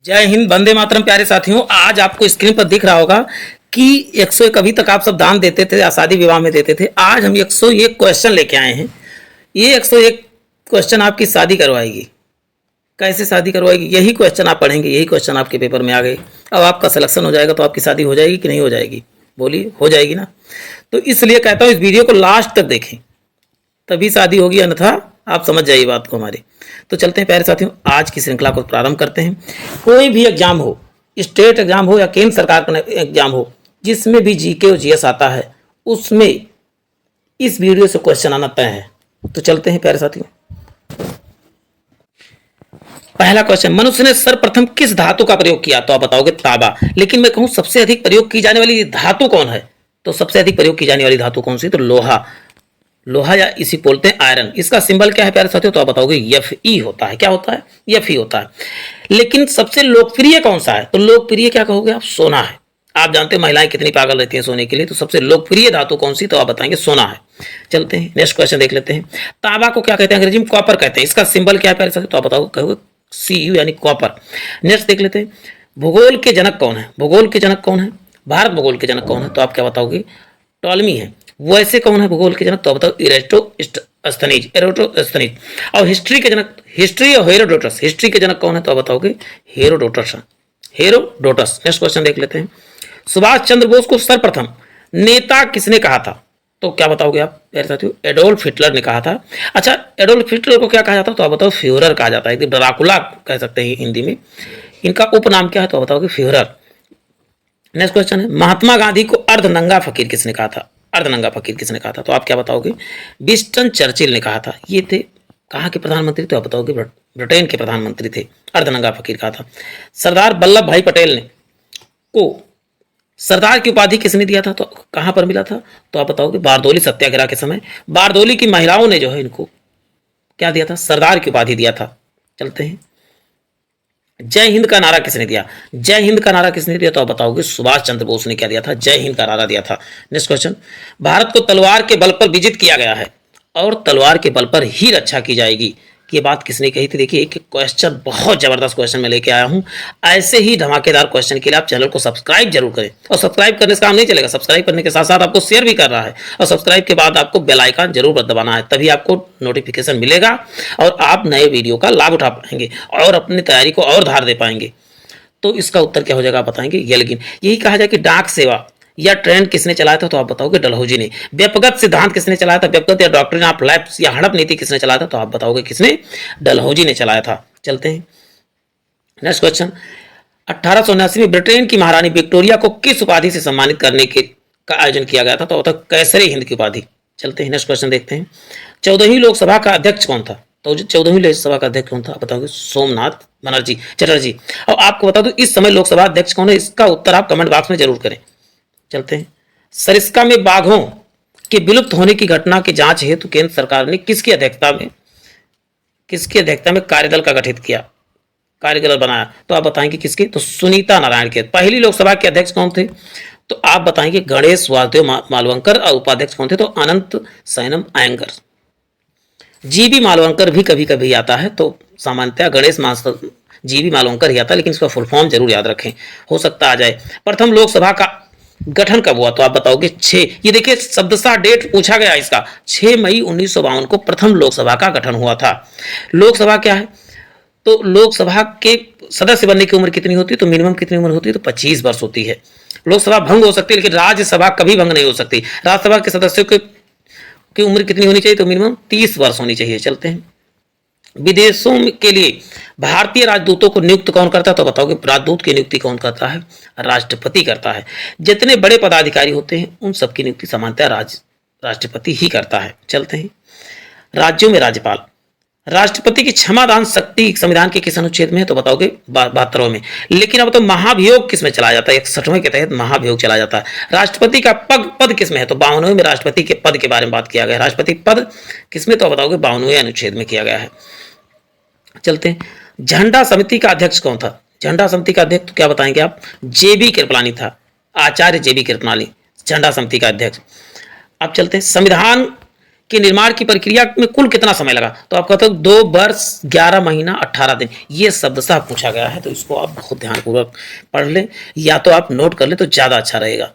जय हिंद, वंदे मातरम। प्यारे साथियों, आज आपको स्क्रीन पर दिख रहा होगा कि 101 अभी तक आप सब दान देते थे, शादी विवाह में देते थे। आज हम 101 क्वेश्चन लेके आए हैं। ये 101 क्वेश्चन आपकी शादी करवाएगी। कैसे शादी करवाएगी, यही क्वेश्चन आप पढ़ेंगे, यही क्वेश्चन आपके पेपर में आ गए। अब आपका सिलेक्शन हो जाएगा तो आपकी शादी हो जाएगी कि नहीं हो जाएगी? बोलिए, हो जाएगी ना? तो इसलिए कहता हूँ इस वीडियो को लास्ट तक देखें, तभी शादी होगी, अन्यथा आप समझ जाइए बात को हमारी। तो चलते हैं प्यारे साथियों, आज की श्रृंखला को प्रारंभ करते हैं। कोई भी एग्जाम हो, स्टेट एग्जाम हो या केंद्र सरकार का एग्जाम हो, जिसमें भी जीके और जीएस आता है, उसमें इस वीडियो से क्वेश्चन आना तय है। तो चलते हैं प्यारे साथियों। पहला क्वेश्चन, मनुष्य ने सर्वप्रथम किस धातु का प्रयोग किया? तो आप बताओगे तांबा। लेकिन मैं कहूं सबसे अधिक प्रयोग की जाने वाली धातु कौन है? तो सबसे अधिक प्रयोग की जाने वाली धातु कौन सी? तो लोहा। लोहा या इसी बोलते हैं आयरन। इसका सिंबल क्या है प्यारे साथियों? तो आप बताओगे Fe होता है। क्या होता है? Fe होता है। लेकिन सबसे लोकप्रिय कौन सा है? तो लोकप्रिय क्या कहोगे आप? सोना है। आप जानते हैं महिलाएं कितनी पागल रहती हैं सोने के लिए, तो सबसे लोकप्रिय धातु कौन सी? तो आप बताएंगे सोना है। चलते हैं नेक्स्ट क्वेश्चन देख लेते हैं। तांबा को क्या कहते हैं अंग्रेजी में? कॉपर कहते हैं। इसका सिंबल क्या है प्यारे साथियों? तो आप बताओगे, कहोगे Cu यानी कॉपर। नेक्स्ट देख लेते हैं, भूगोल के जनक कौन है? भूगोल के जनक कौन है? भारत भूगोल के जनक कौन है? तो आप क्या बताओगे? टॉलमी है। वैसे कौन है भूगोल के जनक? तो बताओ इरेस्टोस्थनीज। एरोटोस्थनीज। और हिस्ट्री के जनक, हिस्ट्री और हेरोडोटस। हिस्ट्री के जनक कौन है? तो आप बताओगे हेरोडोटस। हेरोडोटस। नेक्स्ट क्वेश्चन देख लेते हैं, सुभाष चंद्र बोस को सर्वप्रथम नेता किसने कहा था? तो क्या बताओगे आप प्यारे साथियों? एडोल्फ हिटलर ने कहा था। अच्छा, एडोल्फ हिटलर को क्या कहा जाता है? तो आप बताओ फ्यूरर कहा जाता है। ड्राकुला कह सकते हैं हिंदी में। इनका उपनाम क्या है? तो आप बताओगे फ्यूरर। नेक्स्ट क्वेश्चन है, महात्मा गांधी को अर्धनंगा फकीर किसने कहा था? अर्धनंगा फकीर किसने कहा था? तो आप क्या बताओगे? विंस्टन चर्चिल ने कहा था। ये थे कहाँ के प्रधानमंत्री? तो आप बताओगे ब्रिटेन के प्रधानमंत्री थे। अर्धनंगा फकीर कहा था। सरदार वल्लभ भाई पटेल ने को सरदार की उपाधि किसने दिया था? तो कहां पर मिला था? तो आप बताओगे बारदोली सत्याग्रह के समय बारदोली की महिलाओं ने जो है इनको क्या दिया था? सरदार की उपाधि दिया था। चलते हैं, जय हिंद का नारा किसने दिया? जय हिंद का नारा किसने दिया? तो आप बताओगे सुभाष चंद्र बोस ने क्या दिया था? जय हिंद का नारा दिया था। नेक्स्ट क्वेश्चन, भारत को तलवार के बल पर विजित किया गया है और तलवार के बल पर ही रक्षा की जाएगी। ये बात किसने कही थी? देखिए, एक क्वेश्चन, बहुत जबरदस्त क्वेश्चन मैं लेके आया हूं। ऐसे ही धमाकेदार क्वेश्चन के लिए आप चैनल को सब्सक्राइब जरूर करें। और सब्सक्राइब करने से काम नहीं चलेगा, सब्सक्राइब करने के साथ साथ आपको शेयर भी करना है। और सब्सक्राइब के बाद आपको बेल आइकन जरूर दबाना है, तभी आपको नोटिफिकेशन मिलेगा और आप नए वीडियो का लाभ उठा पाएंगे और अपनी तैयारी को और धार दे पाएंगे। तो इसका उत्तर क्या हो जाएगा? आप बताएंगे येल्गिन। यही कहा जाए कि डाक सेवा या ट्रेंड किसने चलाया था? तो आप बताओगे डलहौजी ने। व्यक्तिगत सिद्धांत किसने चलाया था? व्यक्तिगत या डॉक्ट्रिन ऑफ लैप्स या हड़प नीति किसने चलाया था? तो आप बताओगे किसने? डलहौजी ने चलाया था। चलते हैं नेक्स्ट क्वेश्चन, 1879 में ब्रिटेन की महारानी विक्टोरिया को किस उपाधि से सम्मानित करने के का आयोजन किया गया था? तो बताओ कैसरे हिंद की उपाधि। चलते हैं नेक्स्ट क्वेश्चन देखते हैं, 14वीं लोकसभा का अध्यक्ष कौन था? तो 14वीं लोकसभा का अध्यक्ष कौन था? आप बताओगे सोमनाथ बनर्जी चटर्जी। और आपको बता दूं इस समय लोकसभा अध्यक्ष कौन है? इसका उत्तर आप कमेंट बॉक्स में जरूर करें। चलते हैं, सरिस्का में बाघों के विलुप्त होने की घटना की जांच हेतु केंद्र सरकार ने किसकी अध्यक्षता में कार्यदल का गठित किया, कार्यदल बनाया? तो आप बताएंगे किसके? तो सुनीता नारायण के। पहली लोकसभा के अध्यक्ष कौन थे? तो आप बताएंगे गणेश वासुदेव मालवंकर। और उपाध्यक्ष कौन थे? तो अनंत सैनम अयंगर। जीबी मालवंकर भी कभी कभी आता है, तो सामान्यतः गणेश जीबी मालवंकर ही आता है, लेकिन इसका फुल फॉर्म जरूर याद रखें, हो सकता आ जाए। प्रथम लोकसभा का गठन कब हुआ? तो आप बताओगे 6। ये देखिए शब्दशः डेट पूछा गया इसका, 6 मई 1952 को प्रथम लोकसभा का गठन हुआ था। लोकसभा क्या है? तो लोकसभा के सदस्य बनने की उम्र कितनी होती है? तो मिनिमम कितनी उम्र होती है? तो 25 वर्ष होती है। लोकसभा भंग हो सकती है, लेकिन राज्यसभा कभी भंग नहीं हो सकती। राज्यसभा के सदस्यों की उम्र कितनी होनी चाहिए? तो मिनिमम 30 वर्ष होनी चाहिए। चलते हैं, विदेशों के लिए भारतीय राजदूतों को नियुक्त कौन करता है? तो बताओगे राजदूत की नियुक्ति कौन करता है? राष्ट्रपति करता है। जितने बड़े पदाधिकारी होते हैं उन सबकी नियुक्ति सामान्यतः राष्ट्रपति ही करता है। चलते हैं, राज्यों में राज्यपाल। राष्ट्रपति की क्षमादान शक्ति संविधान के किस अनुच्छेद में है? तो बताओगे 72वें में। लेकिन अब तो महाभियोग किस में चला जाता है? 61वें के तहत महाभियोग चला जाता है। राष्ट्रपति का पद किस में है? तो 52वें में राष्ट्रपति के पद के बारे में बात किया गया है। राष्ट्रपति पद किस में? तो बताओगे 52वें अनुच्छेद में किया गया है। चलते हैं, झंडा समिति का अध्यक्ष कौन था? झंडा समिति का अध्यक्ष तो क्या बताएंगे आप? जेबी कृपलानी था, आचार्य जेबी कृपलानी झंडा समिति का अध्यक्ष। अब चलते हैं, संविधान के निर्माण की प्रक्रिया में कुल कितना समय लगा? तो आप कहते हो 2 वर्ष 11 महीना 18 दिन। ये शब्दशः पूछा गया है, तो इसको आप बहुत ध्यानपूर्वक पढ़ लें या तो आप नोट कर लें तो ज़्यादा अच्छा रहेगा।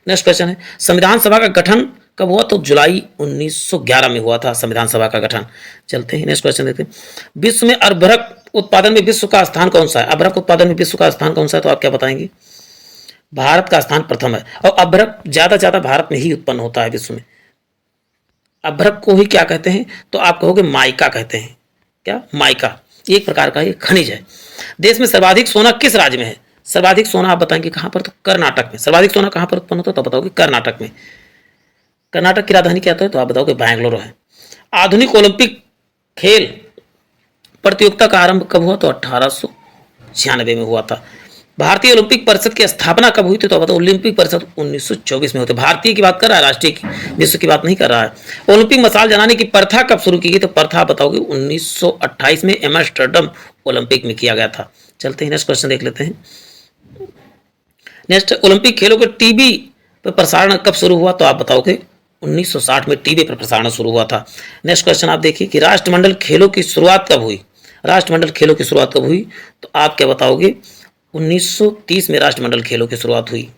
नेक्स्ट क्वेश्चन है, संविधान सभा का गठन कब हुआ? तो जुलाई 1911 में हुआ था संविधान सभा का गठन। चलते हैं नेक्स्ट क्वेश्चन देखते हैं। विश्व में अभ्रक उत्पादन में विश्व का स्थान कौन सा है? अभ्रक उत्पादन में विश्व का स्थान कौन सा है? तो आप क्या बताएंगे? भारत का स्थान प्रथम है, और अभ्रक ज्यादा भारत में ही उत्पन्न होता है विश्व में। अभ्रक को ही क्या कहते हैं? तो आप कहोगे माइका कहते हैं। क्या? माइका एक प्रकार का ये खनिज है। देश में सर्वाधिक सोना किस राज्य में है? सर्वाधिक सोना आप बताएंगे कहां पर? तो कर्नाटक में। सर्वाधिक सोना कहां पर उत्पन्न होता है? तो बताओगे कर्नाटक में। कर्नाटक की राजधानी क्या है? तो आप बताओगे बैंगलोर है। आधुनिक ओलंपिक खेल प्रतियोगिता का आरंभ कब हुआ? तो 1896 में हुआ था। भारतीय ओलंपिक परिषद की स्थापना कब हुई थी? तो बताओ। ओलंपिक परिषद 1924 में होते। भारतीय की बात कर रहा है, राष्ट्रीय की, विश्व की बात नहीं कर रहा है। ओलंपिक मसाल जलाने की प्रथा कब शुरू की गई? तो प्रथा बताओगे 1928 में एम्स्टर्डम ओलंपिक में किया गया था। चलते हैं नेक्स्ट क्वेश्चन देख लेते हैं। नेक्स्ट, ओलंपिक खेलों के टीवी पर प्रसारण कब शुरू हुआ? तो आप बताओगे 1960 में टीवी पर प्रसारण शुरू हुआ था। नेक्स्ट क्वेश्चन आप देखिए कि राष्ट्रमंडल खेलों की शुरुआत कब हुई? राष्ट्रमंडल खेलों की शुरुआत कब हुई? तो आप क्या बताओगे? 1930 में राष्ट्रमंडल खेलों की शुरुआत हुई।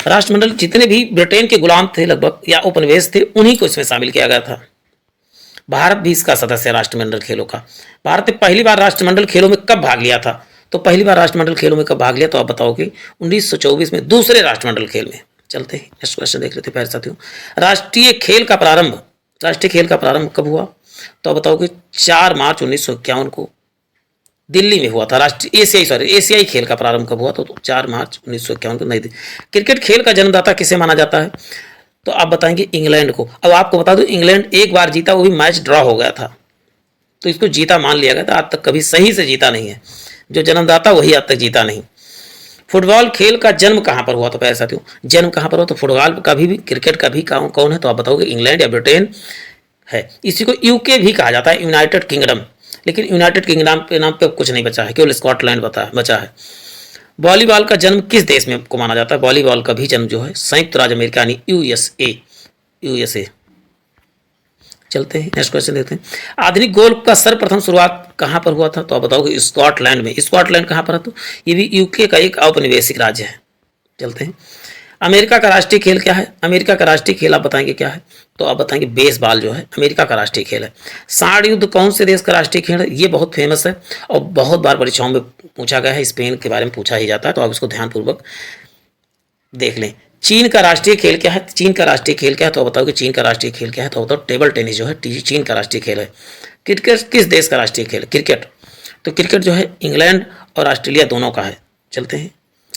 राष्ट्रमंडल जितने भी ब्रिटेन के गुलाम थे लगभग या उपनिवेश थे, उन्हीं को इसमें शामिल किया गया था। भारत भी इसका सदस्य है राष्ट्रमंडल खेलों का। भारत ने पहली बार राष्ट्रमंडल खेलों में कब भाग लिया था? तो पहली बार राष्ट्रमंडल खेलों में कब भाग लिया? तो आप बताओगे 1924 में, दूसरे राष्ट्रमंडल खेल में। चलते हैं नेक्स्ट क्वेश्चन देख लेते हैं प्यारे साथियों। राष्ट्रीय खेल का प्रारंभ कब हुआ? तो आप बताओगे 4 मार्च 1951 को दिल्ली में हुआ था। एशियाई खेल का प्रारंभ कब हुआ? तो 4 मार्च 1951 को नई दिल्ली। क्रिकेट खेल का जन्मदाता किसे माना जाता है? तो आप बताएंगे इंग्लैंड को। अब आपको बता दूं, इंग्लैंड एक बार जीता, वो भी मैच ड्रॉ हो गया था, तो इसको जीता मान लिया गया था। आज तक कभी सही से जीता नहीं है, जो जन्मदाता वही आज तक जीता नहीं। फुटबॉल खेल का जन्म कहां पर हुआ? तो प्यारे साथियों, जन्म कहां पर हुआ? तो फुटबॉल का भी क्रिकेट का भी कौन है? तो आप बताओगे इंग्लैंड या ब्रिटेन है। इसी को यूके भी कहा जाता है, यूनाइटेड किंगडम, लेकिन यूनाइटेड किंगडम के नाम पे कुछ नहीं बचा है, केवल स्कॉटलैंड बचा है। वॉलीबॉल का जन्म किस देश में को माना जाता है? वॉलीबॉल का भी जन्म जो है संयुक्त राज्य अमेरिका यानी यूएसए। चलते हैं नेक्स्ट क्वेश्चन देखते हैं। आधुनिक गोल्फ का सर्वप्रथम शुरुआत कहां पर हुआ था? तो आप बताओगे स्कॉटलैंड में। स्कॉटलैंड कहां पर है? तो ये भी यूके का एक औपनिवेशिक राज्य है। चलते हैं। अमेरिका का राष्ट्रीय खेल क्या है? अमेरिका का राष्ट्रीय खेल आप बताएंगे क्या है? तो आप बताएंगे बेसबॉल जो है अमेरिका का राष्ट्रीय खेल है। सांड युद्ध कौन से देश का राष्ट्रीय खेल है? ये बहुत फेमस है और बहुत बार परीक्षाओं में पूछा गया है, स्पेन के बारे में पूछा ही जाता है, तो आप इसको ध्यानपूर्वक देख लें। चीन का राष्ट्रीय खेल क्या है? चीन का राष्ट्रीय खेल क्या है? तो बताओ कि चीन का राष्ट्रीय खेल क्या है? तो बताओ टेबल टेनिस जो है चीन का राष्ट्रीय खेल है। क्रिकेट किस देश का राष्ट्रीय खेल है? क्रिकेट, तो क्रिकेट जो है इंग्लैंड और ऑस्ट्रेलिया दोनों का है। चलते हैं।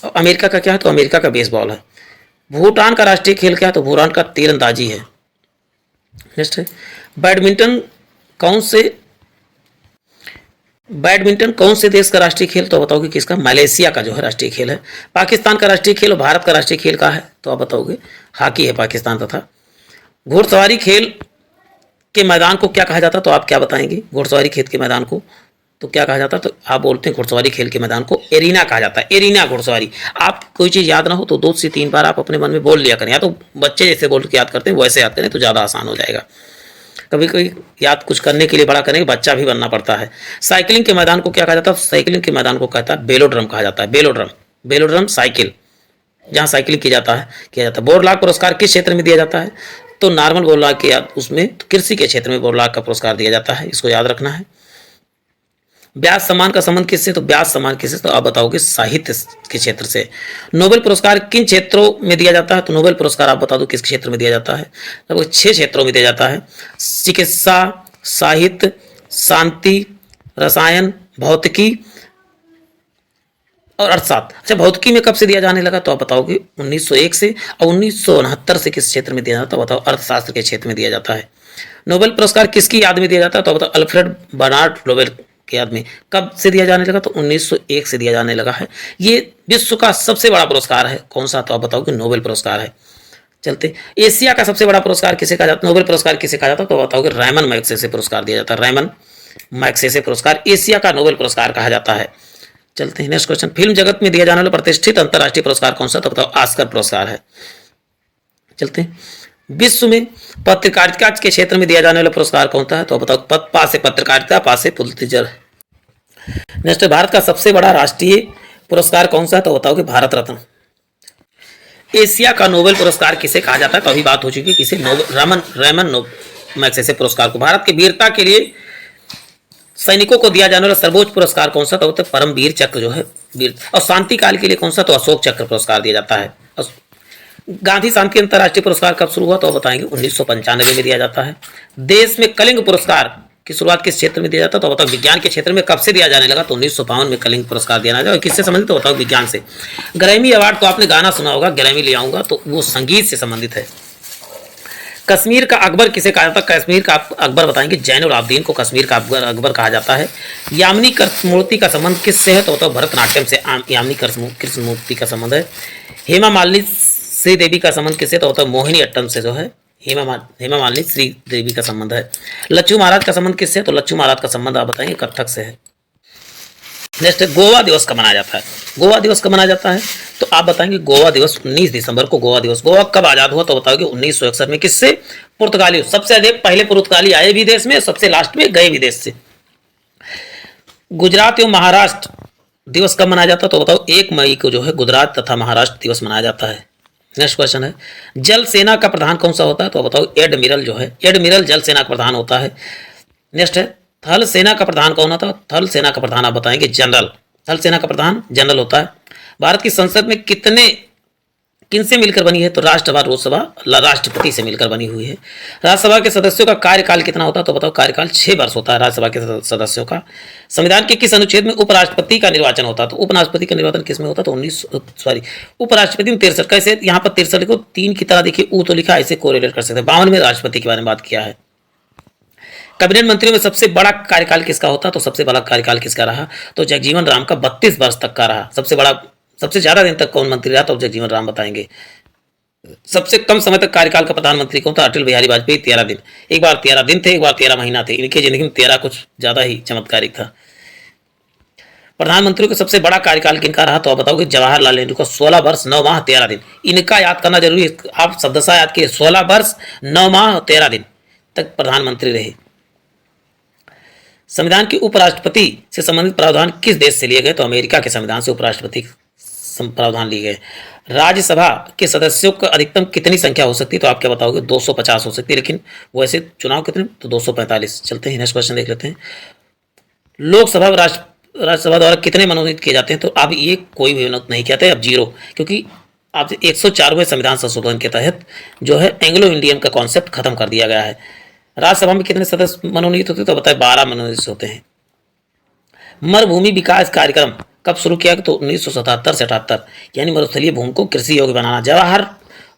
और अमेरिका का क्या है? तो अमेरिका का बेसबॉल है। भूटान का राष्ट्रीय खेल क्या है? तो भूटान का तीरंदाजी है। नेक्स्ट है, बैडमिंटन कौन से देश का राष्ट्रीय खेल? तो बताओगे किसका? मलेशिया का जो है राष्ट्रीय खेल है। पाकिस्तान का राष्ट्रीय खेल और भारत का राष्ट्रीय खेल का है? तो आप बताओगे हॉकी है पाकिस्तान तथा। घुड़सवारी खेल के मैदान को क्या कहा जाता? तो आप क्या बताएंगे? घुड़सवारी खेल के मैदान को तो क्या कहा जाता है? तो आप बोलते हैं घुड़सवारी खेल के मैदान को एरिना कहा जाता है। एरिना घुड़सवारी। आप कोई चीज़ याद ना हो तो 2 से 3 बार आप अपने मन में बोल लिया करें, या तो बच्चे जैसे बोल के याद करते हैं वैसे याद करें तो ज़्यादा आसान हो जाएगा। कभी कभी याद कुछ करने के लिए बड़ा करेंगे, बच्चा भी बनना पड़ता है। साइकिलिंग के मैदान को क्या कहा जाता है? साइकिलिंग के मैदान को कहता है बेलोड्रम कहा जाता है। बेलोड्रम साइकिल, जहाँ साइकिलिंग किया जाता है। बोरलाग पुरस्कार किस क्षेत्र में दिया जाता है? तो नॉर्मल बोरलाग के उसमें कृषि के क्षेत्र में बोरलाग का पुरस्कार दिया जाता है, इसको याद रखना है। ब्याज सम्मान का संबंध किससे? तो ब्याज सम्मान किससे? तो आप बताओगे साहित्य के क्षेत्र से। नोबेल पुरस्कार किन क्षेत्रों में दिया जाता है? तो नोबेल पुरस्कार आप बता दो किस क्षेत्र में दिया जाता है? लगभग 6 क्षेत्रों में दिया जाता है। चिकित्सा, साहित्य, शांति, रसायन, भौतिकी और अर्थशास्त्र। अच्छा, भौतिकी में कब से दिया जाने लगा? तो आप बताओगे 1901 से, और 1969 से किस क्षेत्र में दिया जाता है? बताओ अर्थशास्त्र के क्षेत्र में दिया जाता है। नोबेल पुरस्कार किसकी याद में दिया जाता है? तो बताओ अल्फ्रेड बर्नार्ड नोबेल की याद में। कब से दिया जाने लगा? तो 1901 से दिया जाने लगा है। ये विश्व का सबसे बड़ा पुरस्कार है। कौन सा? तो आप बताओगे नोबेल पुरस्कार है। चलते, एशिया का सबसे बड़ा पुरस्कार किसे कहा जाता है? नोबेल पुरस्कार किसे कहा जाता है? तो बताओगे रायमन मैग्सेसे पुरस्कार दिया जाता है। रायमन मैग्सेसे पुरस्कार एशिया का नोबेल पुरस्कार कहा जाता है। चलते हैं नेक्स्ट क्वेश्चन। फिल्म जगत में दिया जाने वाला प्रतिष्ठित अंतर्राष्ट्रीय पुरस्कार कौन सा? तो बताओ ऑस्कर पुरस्कार है। चलते हैं। विश्व में पत्रकारिता के क्षेत्र में दिया जाने वाला पुरस्कार कौन सा है? तो बताओ, पा से पत्रकारिता, पा से पुलित्जर। नेक्स्ट, भारत का सबसे बड़ा राष्ट्रीय पुरस्कार कौन सा है? तो बताओ कि भारत रत्न। एशिया का नोबेल पुरस्कार किसे कहा जाता है? तो अभी बात हो चुकी है, किसे? रेमन मैग्सेसे पुरस्कार को। भारत की वीरता के लिए सैनिकों को दिया जाने वाला सर्वोच्च पुरस्कार कौन सा? तो होता है परमवीर चक्र जो है, वीर। और शांति काल के लिए कौन सा? तो अशोक चक्र पुरस्कार दिया जाता है। गांधी शांति अंतर्राष्ट्रीय पुरस्कार कब शुरू हुआ? तो बताएंगे 1995 में दिया जाता है। देश में कलिंग पुरस्कार की शुरुआत किस क्षेत्र में दिया जाता है? तो बताओ विज्ञान के क्षेत्र में कब से दिया जाने लगा? तो 1952 में कलिंग पुरस्कार दिया जाता है। किससे संबंधित? तो बताओ विज्ञान से। ग्रैमी अवार्ड, तो आपने गाना सुना होगा, ग्रैमी ले आऊंगा, तो वो संगीत से संबंधित है। कश्मीर का अकबर किसे कहा जाता है? कश्मीर का अकबर बताएंगे जैनुल आबदीन को कश्मीर का अकबर कहा जाता है। यामिनी कृष्णमूर्ति का संबंध किससे है? तो बताओ भरतनाट्यम से यामिनी कृष्णमूर्ति का संबंध है। हेमा मालिनी श्री देवी का संबंध किससे? तो होता है मोहिनी अट्टम से जो है हेमा मालिनी श्री देवी का संबंध है। लच्छू महाराज का संबंध किससे? तो लच्छू महाराज का संबंध आप बताएंगे कथक से है। नेक्स्ट, गोवा दिवस कब मनाया जाता है? गोवा दिवस कब मनाया जाता है? तो आप बताएंगे गोवा दिवस 19 दिसंबर को गोवा दिवस। गोवा कब आजाद हुआ? तो बताओगे 1961 में। किससे? पुर्तगाली। सबसे अधिक पहले पुर्तगाली आए विदेश में, सबसे लास्ट में गए विदेश से। गुजरात एवं महाराष्ट्र दिवस कब मनाया जाता है? तो बताओ 1 मई को जो है गुजरात तथा महाराष्ट्र दिवस मनाया जाता है। नेक्स्ट क्वेश्चन है, जल सेना का प्रधान कौन सा होता है? तो बताओ एडमिरल जो है, एडमिरल जल सेना का प्रधान होता है। नेक्स्ट है, थल सेना का प्रधान कौन होता है? थल सेना का प्रधान आप बताएंगे जनरल। थल सेना का प्रधान जनरल होता है। भारत की संसद में किनसे मिलकर बनी है? तो राज्यसभा, लोकसभा, राष्ट्रपति से मिलकर बनी हुई है। राज्यसभा के सदस्यों का कार्यकाल कितना होता है? तो बताओ कार्यकाल 6 वर्ष होता है राज्यसभा के सदस्यों का। संविधान के किस अनुच्छेद में उपराष्ट्रपति का निर्वाचन होता है? तो उपराष्ट्रपति का निर्वाचन किस में होता है? तो उपराष्ट्रपति में 63। कैसे? यहाँ पर 63 लिखो, 3 की तरह देखिए, ऊ तो लिखा, ऐसे कोरिलेट कर सकते हैं। 52 में राष्ट्रपति के बारे में बात किया है। कैबिनेट मंत्रियों में सबसे बड़ा कार्यकाल किसका होता? तो सबसे बड़ा कार्यकाल किसका रहा? तो जगजीवन राम का 32 वर्ष तक का रहा। सबसे ज्यादा दिन तक कौन मंत्री रहा? तो जगजीवन राम बताएंगे। सबसे कम समय तक कार्यकाल का प्रधानमंत्री कौन था? अटल बिहारी वाजपेयी, 13 दिन। एक बार 13 दिन थे, एक बार 13 महीना थे। इनकी जिंदगी में 13 कुछ ज्यादा ही चमत्कारिक था। प्रधानमंत्री का सबसे बड़ा कार्यकाल किनका रहा? तो आप बताओगे जवाहरलाल नेहरू का 16 वर्ष 9 माह 13 दिन। इनका याद करना जरूरी है, आप शब्दशः याद किए, 16 वर्ष 9 माह 13 दिन तक प्रधानमंत्री रहे। संविधान की उपराष्ट्रपति से संबंधित प्रावधान किस देश से लिए गए? तो अमेरिका के संविधान से उपराष्ट्रपति प्रावधान लिए गए। राज्यसभा के सदस्यों का अधिकतम कितनी संख्या हो सकती है? तो आप क्या बताओगे? 250 हो सकती है, लेकिन वैसे चुनाव कितने? तो 245। चलते हैं नेक्स्ट क्वेश्चन देख लेते हैं। लोकसभा राज्यसभा द्वारा कितने मनोनीत किए जाते हैं? तो अब ये कोई भी मनोनीत नहीं कहते, अब 0, क्योंकि आप 104वें संविधान संशोधन के तहत जो है एंग्लो इंडियन का कॉन्सेप्ट खत्म कर दिया गया है। राज्यसभा में कितने सदस्य मनोनीत होते? तो बताए 12 मनोनीत होते हैं। मरुभूमि विकास कार्यक्रम कब शुरू किया? तो 1977 से 78, यानी मरुस्थलीय भूमि को कृषि योग्य बनाना। जवाहर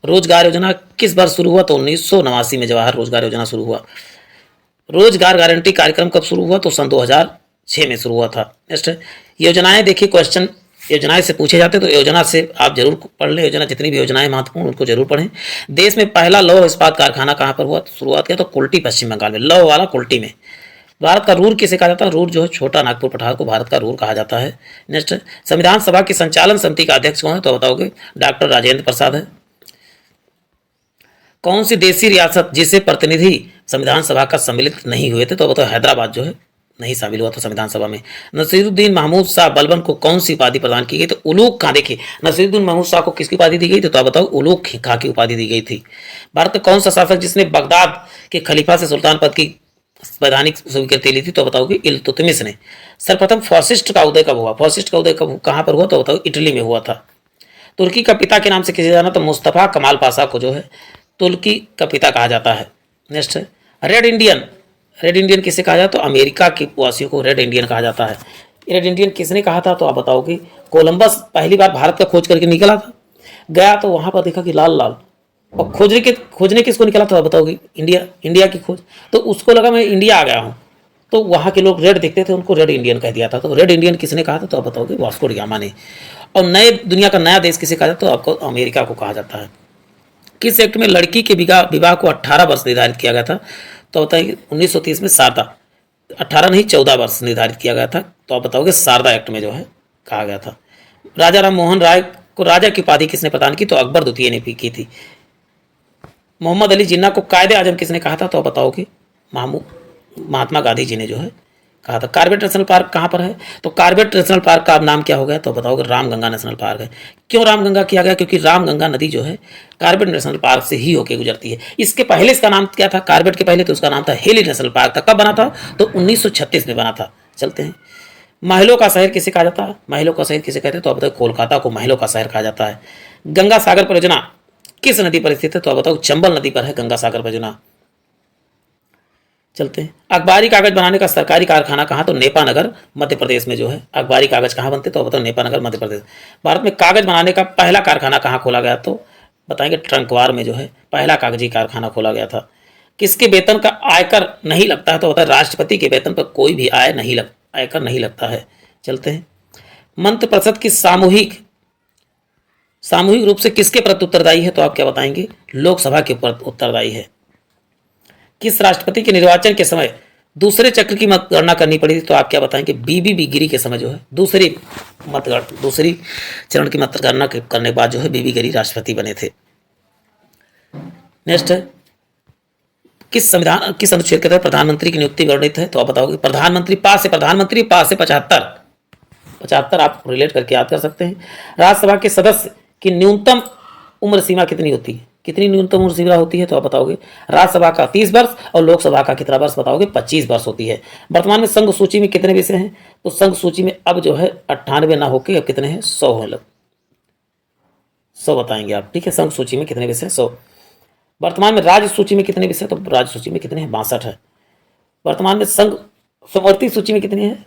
रोजगार योजना किस बार शुरू हुआ? तो 1989 में जवाहर रोजगार योजना शुरू हुआ। रोजगार गारंटी कार्यक्रम कब शुरू हुआ? तो सन 2006 में शुरू हुआ था। नेक्स्ट, योजनाएं देखिए, क्वेश्चन योजनाएं से पूछे जाते हैं, तो योजना से आप जरूर पढ़ लें। योजना जितनी भी योजनाएं महत्वपूर्ण उनको जरूर पढ़ें। देश में पहला लौह इस्पात कारखाना कहाँ पर हुआ? शुरुआत किया तो कुल्टी, पश्चिम बंगाल में, लौह वाला कुल्टी में। भारत का रूर किसे कहा जाता है? रूर जो है छोटा नागपुर पठार को भारत का रूर कहा जाता है। नेक्स्ट, संविधान सभा की संचालन समिति का अध्यक्ष कौन है? तो बताओगे डॉक्टर राजेंद्र प्रसाद है। कौन सी देशी रियासत जिसे प्रतिनिधि संविधान सभा का सम्मिलित नहीं हुए थे? तो बताओ हैदराबाद जो है नहीं शामिल हुआ था संविधान सभा में। नसीरुद्दीन महमूद शाह बलबन को कौन सी उपाधि प्रदान की गई? तो उलूग खां। देखिए, नसीरुद्दीन महमूद शाह को किसकी उपाधि दी गई थी? तो आप बताओ उलूग खां की उपाधि दी गई थी। भारत का कौन सा शासक जिसने बगदाद के खलीफा से सुल्तान पद की वैधानिक स्वीकृति ली थी? तो बताओगे इल्तुतमिश ने। सर्वप्रथम फासिस्ट का उदय कब हुआ? फासिस्ट का उदय कब कहाँ पर हुआ? तो बताओ इटली में हुआ था। तुर्की का पिता के नाम से किसे जाना? तो मुस्तफा कमाल पाशा को जो है तुर्की का पिता कहा जाता है। नेक्स्ट है रेड इंडियन। रेड इंडियन किसे कहा जाता? तो अमेरिका के वासियों को रेड इंडियन कहा जाता है। रेड इंडियन किसने कहा था? तो आप बताओगे कोलंबस पहली बार भारत का खोज करके निकला था, गया तो वहां पर देखा कि लाल लाल, और खोजने किसको निकला था? बताओगे इंडिया की खोज। तो उसको लगा मैं इंडिया आ गया हूँ, तो वहाँ के लोग रेड दिखते थे, उनको रेड इंडियन कह दिया था। तो रेड इंडियन किसने कहा था? तो आप बताओगे वास्को डी गामा ने। और नए दुनिया का नया देश किसे कहा जाता? तो आपको अमेरिका को कहा जाता है। किस एक्ट में लड़की के विवाह को 18 वर्ष निर्धारित किया गया था? तो बताइए 1930 में शारदा, 18 नहीं 14 वर्ष निर्धारित किया गया था। तो आप बताओगे शारदा एक्ट में जो है कहा गया था। राजा राम मोहन राय को राजा की उपाधि किसने प्रदान की? तो अकबर द्वितीय ने भी की थी। मोहम्मद अली जिन्ना को कायदे आजम किसने कहा था? तो आप बताओगे महात्मा गांधी जी ने जो है कहा था। कॉर्बेट नेशनल पार्क कहाँ पर है? तो कॉर्बेट नेशनल पार्क का अब नाम क्या हो गया? तो बताओगे रामगंगा नेशनल पार्क है। क्यों रामगंगा किया गया? क्योंकि रामगंगा नदी जो है कॉर्बेट नेशनल पार्क से ही होकर गुजरती है। इसके पहले इसका नाम क्या था? कॉर्बेट के पहले तो उसका नाम था हेली नेशनल पार्क था। कब बना था? तो 1936 में बना था। चलते हैं। महलों का शहर किसे कहा जाता है? महलों का शहर किसे कहते हैं? तो अब बताओ कोलकाता को महलों का शहर कहा जाता है। गंगा सागर परियोजना किस नदी पर स्थित है? तो अब बताओ चंबल नदी पर है गंगा सागर परियोजना। चलते हैं। अखबारी कागज बनाने का सरकारी कारखाना कहाँ? तो नेपानगर मध्य प्रदेश में जो है अखबारी कागज कहाँ बनते? तो बताओ नेपानगर मध्य प्रदेश। भारत में कागज बनाने का पहला कारखाना कहाँ खोला गया? तो बताएंगे ट्रंकवार में जो है पहला कागजी कारखाना खोला गया था। किसके वेतन का आयकर नहीं लगता है? तो बताए राष्ट्रपति के वेतन पर कोई भी आयकर नहीं लगता है। चलते हैं। मंत्रिपरिषद की सामूहिक रूप से किसके प्रति उत्तरदायी है? तो आप क्या बताएंगे? लोकसभा के ऊपर उत्तरदायी है। किस राष्ट्रपति के निर्वाचन के समय दूसरे चक्र की मतगणना करनी पड़ी थी? तो आप क्या बताएंगे? बीबी गिरी के समय जो है दूसरी चरण की मतगणना करने के बाद जो है बीबी गिरी राष्ट्रपति बने थे। नेक्स्ट है किस अनुच्छेद के तहत प्रधानमंत्री की नियुक्ति वर्णित है? तो आप बताओगे प्रधानमंत्री पास से 75 आप रिलेट करके याद कर सकते हैं। राज्यसभा के सदस्य की न्यूनतम उम्र सीमा कितनी होती है? कितनी न्यूनतम उम्र सीमा होती है? तो आप बताओगे राज्यसभा का 30 वर्ष और लोकसभा का कितना वर्ष? बताओगे 25 वर्ष होती है। वर्तमान में संघ सूची में कितने विषय हैं? तो संघ सूची में अब जो है 98 ना होके अब कितने हैं? 100 है। 100 बताएंगे आप। ठीक है। संघ सूची में कितने विषय? 100। वर्तमान में राज्य सूची में कितने विषय? तो राज्य सूची में कितने हैं? 62 है। वर्तमान में संघ समवर्ती सूची में कितनी है?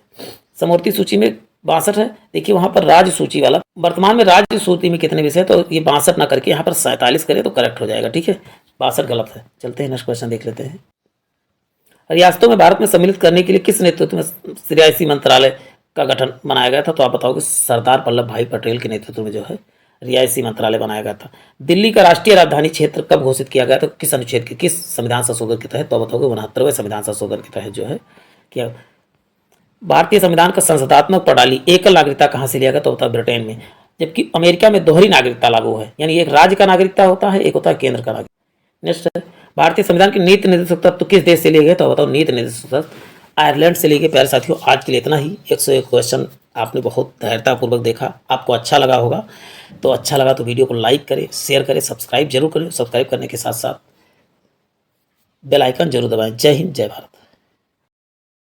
समवर्ती सूची में 62 है। देखिए वहां पर राज्य सूची वाला वर्तमान में राज्य सूची में कितने विषय? तो ये 62 ना करके यहाँ पर 47 करे तो करेक्ट हो जाएगा। ठीक है। 62 गलत है। चलते हैं नेक्स्ट क्वेश्चन देख लेते हैं। रियासतों में भारत में सम्मिलित करने के लिए किस नेतृत्व में रियासी मंत्रालय का गठन बनाया गया था? तो आप बताओगे सरदार वल्लभ भाई पटेल के नेतृत्व में जो है रियासी मंत्रालय बनाया गया था। दिल्ली का राष्ट्रीय राजधानी क्षेत्र कब घोषित किया गया? तो किस अनुच्छेद के किस संविधान संशोधन के तहत? तो बताओगे 69वें संविधान संशोधन के तहत जो है किया। भारतीय संविधान का संसदात्मक प्रणाली एकल नागरिकता कहाँ से लिया गया? तो होता है ब्रिटेन में। जबकि अमेरिका में दोहरी नागरिकता लागू है, यानी एक राज्य का नागरिकता होता है, एक होता है केंद्र का नागरिक। नेक्स्ट है भारतीय संविधान की नीति निर्देशक तत्व किस देश से लिए गए? तो बताओ नीति निर्देशक तत्व आयरलैंड से लिए गए। प्यारे साथियों आज के लिए इतना ही। 101 क्वेश्चन आपने बहुत धैर्यतापूर्वक देखा। आपको अच्छा लगा होगा। तो अच्छा लगा तो वीडियो को लाइक करें, शेयर करें, सब्सक्राइब जरूर करें। सब्सक्राइब करने के साथ साथ बेल आइकन जरूर दबाएं। जय हिंद, जय भारत।